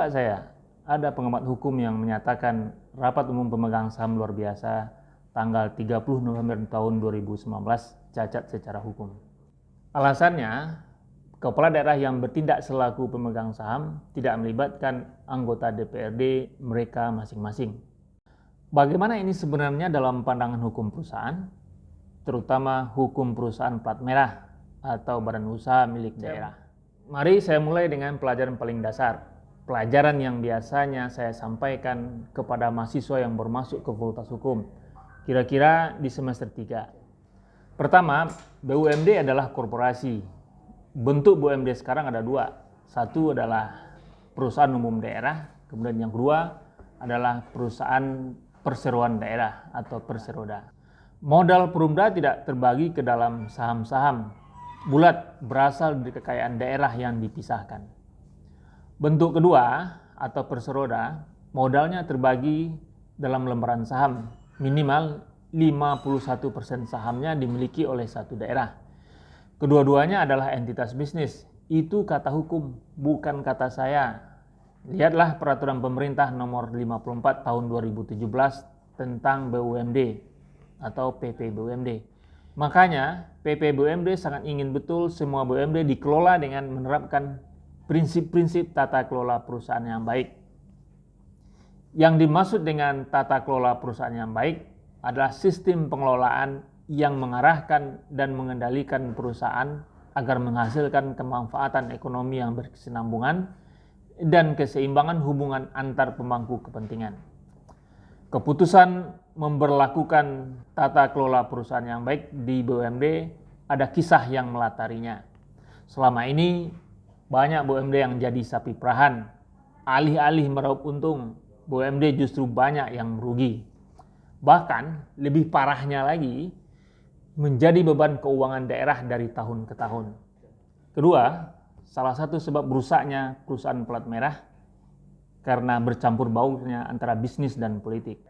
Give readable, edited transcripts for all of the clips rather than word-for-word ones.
Menebak saya, ada pengamat hukum yang menyatakan rapat umum pemegang saham luar biasa tanggal 30 November tahun 2019 cacat secara hukum. Alasannya, kepala daerah yang bertindak selaku pemegang saham tidak melibatkan anggota DPRD mereka masing-masing. Bagaimana ini sebenarnya dalam pandangan hukum perusahaan, terutama hukum perusahaan plat merah atau badan usaha milik daerah? Mari saya mulai dengan pelajaran paling dasar. Pelajaran yang biasanya saya sampaikan kepada mahasiswa yang bermasuk ke fakultas hukum, kira-kira di semester 3. Pertama, BUMD adalah korporasi. Bentuk BUMD sekarang ada dua. Satu adalah perusahaan umum daerah, kemudian yang kedua adalah perusahaan perseroan daerah atau perseroda. Modal Perumda tidak terbagi ke dalam saham-saham bulat berasal dari kekayaan daerah yang dipisahkan. Bentuk kedua atau perseroda, modalnya terbagi dalam lembaran saham. Minimal 51% sahamnya dimiliki oleh satu daerah. Kedua-duanya adalah entitas bisnis. Itu kata hukum, bukan kata saya. Lihatlah peraturan pemerintah nomor 54 tahun 2017 tentang BUMD atau PP BUMD. Makanya PP BUMD sangat ingin betul semua BUMD dikelola dengan menerapkan prinsip-prinsip tata kelola perusahaan yang baik. Yang dimaksud dengan tata kelola perusahaan yang baik adalah sistem pengelolaan yang mengarahkan dan mengendalikan perusahaan agar menghasilkan kemanfaatan ekonomi yang berkesinambungan dan keseimbangan hubungan antar pemangku kepentingan. Keputusan memberlakukan tata kelola perusahaan yang baik di BUMD ada kisah yang melatarinya. Selama ini banyak BUMD yang jadi sapi perahan. Alih-alih meraup untung, BUMD justru banyak yang merugi. Bahkan lebih parahnya lagi, menjadi beban keuangan daerah dari tahun ke tahun. Kedua, salah satu sebab rusaknya perusahaan plat merah karena bercampur baurnya antara bisnis dan politik.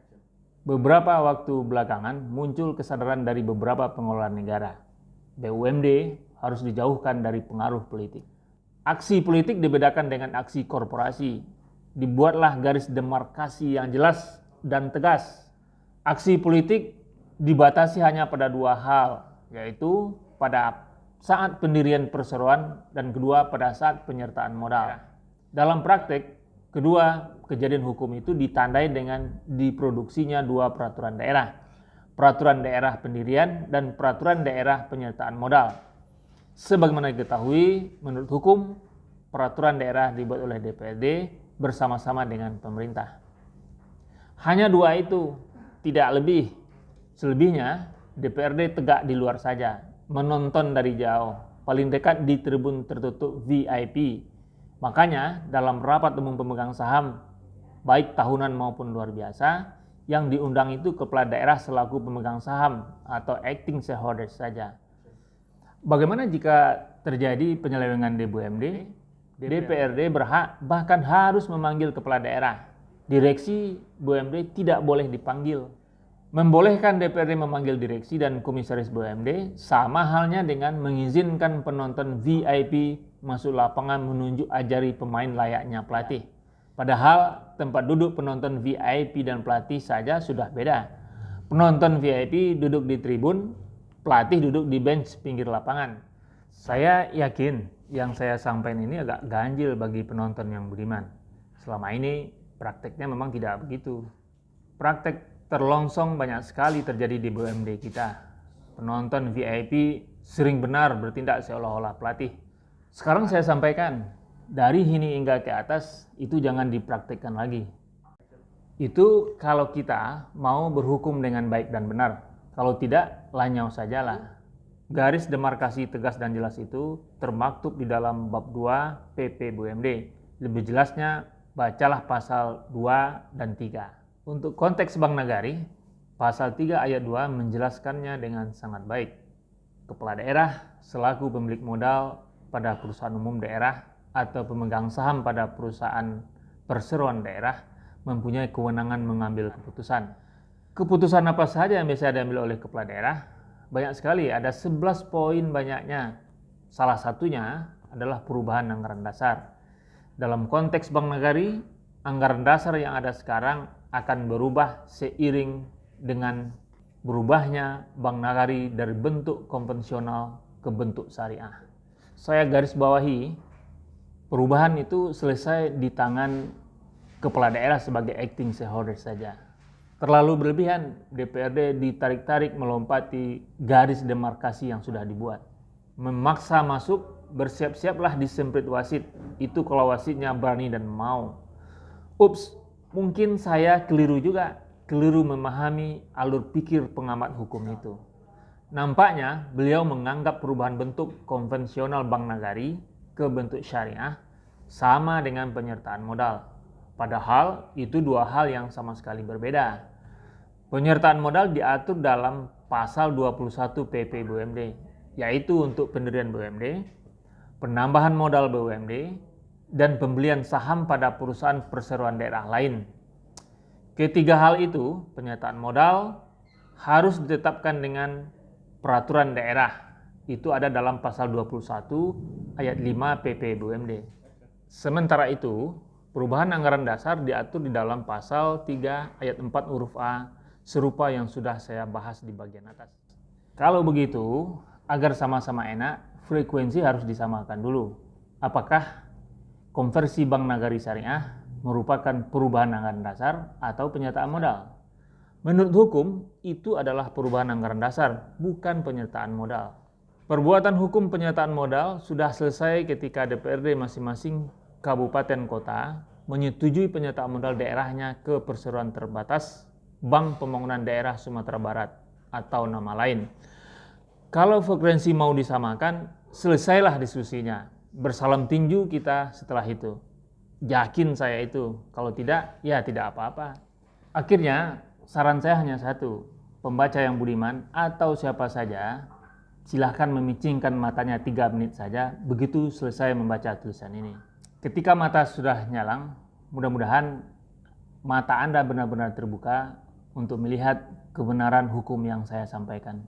Beberapa waktu belakangan muncul kesadaran dari beberapa pengelola negara. BUMD harus dijauhkan dari pengaruh politik. Aksi politik dibedakan dengan aksi korporasi. Dibuatlah garis demarkasi yang jelas dan tegas. Aksi politik dibatasi hanya pada dua hal, yaitu pada saat pendirian perseroan dan kedua pada saat penyertaan modal. Dalam praktek, kedua kejadian hukum itu ditandai dengan diproduksinya dua peraturan daerah. Peraturan daerah pendirian dan peraturan daerah penyertaan modal. Sebagaimana diketahui, menurut hukum, peraturan daerah dibuat oleh DPRD bersama-sama dengan pemerintah. Hanya dua itu, tidak lebih. Selebihnya, DPRD tegak di luar saja, menonton dari jauh, paling dekat di tribun tertutup VIP. Makanya, dalam rapat umum pemegang saham, baik tahunan maupun luar biasa, yang diundang itu kepala daerah selaku pemegang saham atau acting shareholders saja. Bagaimana jika terjadi penyelewengan di BUMD? DPRD berhak bahkan harus memanggil kepala daerah. Direksi BUMD tidak boleh dipanggil. Membolehkan DPRD memanggil direksi dan komisaris BUMD sama halnya dengan mengizinkan penonton VIP masuk lapangan menunjuk ajari pemain layaknya pelatih. Padahal tempat duduk penonton VIP dan pelatih saja sudah beda. Penonton VIP duduk di tribun, pelatih duduk di bench pinggir lapangan. Saya yakin yang saya sampaikan ini agak ganjil bagi penonton yang budiman. Selama ini prakteknya memang tidak begitu. Praktek terlongsong banyak sekali terjadi di BUMD kita. Penonton VIP sering benar bertindak seolah-olah pelatih. Sekarang saya sampaikan, dari sini hingga ke atas itu jangan dipraktikkan lagi. Itu kalau kita mau berhukum dengan baik dan benar. Kalau tidak, lanyau sajalah. Garis demarkasi tegas dan jelas itu termaktub di dalam bab 2 PP BUMD. Lebih jelasnya, bacalah pasal 2 dan 3. Untuk konteks Bank Nagari, pasal 3 ayat 2 menjelaskannya dengan sangat baik. Kepala daerah selaku pemilik modal pada perusahaan umum daerah atau pemegang saham pada perusahaan perseroan daerah mempunyai kewenangan mengambil keputusan. Keputusan apa saja yang bisa diambil oleh kepala daerah? Banyak sekali, ada 11 poin banyaknya. Salah satunya adalah perubahan anggaran dasar. Dalam konteks Bank Nagari, anggaran dasar yang ada sekarang akan berubah seiring dengan berubahnya Bank Nagari dari bentuk konvensional ke bentuk syariah. Saya garis bawahi, perubahan itu selesai di tangan kepala daerah sebagai acting shareholder saja. Terlalu berlebihan DPRD ditarik-tarik melompati garis demarkasi yang sudah dibuat. Memaksa masuk, bersiap-siaplah disemprit wasit, itu kalau wasitnya berani dan mau. Ups, mungkin saya keliru juga, keliru memahami alur pikir pengamat hukum itu. Nampaknya beliau menganggap perubahan bentuk konvensional Bank Nagari ke bentuk syariah sama dengan penyertaan modal. Padahal itu dua hal yang sama sekali berbeda. Penyertaan modal diatur dalam pasal 21 PP BUMD, yaitu untuk pendirian BUMD, penambahan modal BUMD, dan pembelian saham pada perusahaan perseroan daerah lain. Ketiga hal itu, penyertaan modal, harus ditetapkan dengan peraturan daerah. Itu ada dalam pasal 21 ayat 5 PP BUMD. Sementara itu, perubahan anggaran dasar diatur di dalam pasal 3 ayat 4 huruf A, serupa yang sudah saya bahas di bagian atas. Kalau begitu, agar sama-sama enak, frekuensi harus disamakan dulu. Apakah konversi Bank Nagari Syariah merupakan perubahan anggaran dasar atau penyertaan modal? Menurut hukum, itu adalah perubahan anggaran dasar, bukan penyertaan modal. Perbuatan hukum penyertaan modal sudah selesai ketika DPRD masing-masing kabupaten kota menyetujui penyertaan modal daerahnya ke perseroan terbatas Bank Pembangunan Daerah Sumatera Barat atau nama lain. Kalau frekuensi mau disamakan, selesailah diskusinya. Bersalam tinju kita setelah itu. Yakin saya itu. Kalau tidak, ya tidak apa-apa. Akhirnya, saran saya hanya satu. Pembaca yang budiman atau siapa saja, silahkan memicingkan matanya 3 menit saja begitu selesai membaca tulisan ini. Ketika mata sudah nyalang, mudah-mudahan mata Anda benar-benar terbuka untuk melihat kebenaran hukum yang saya sampaikan.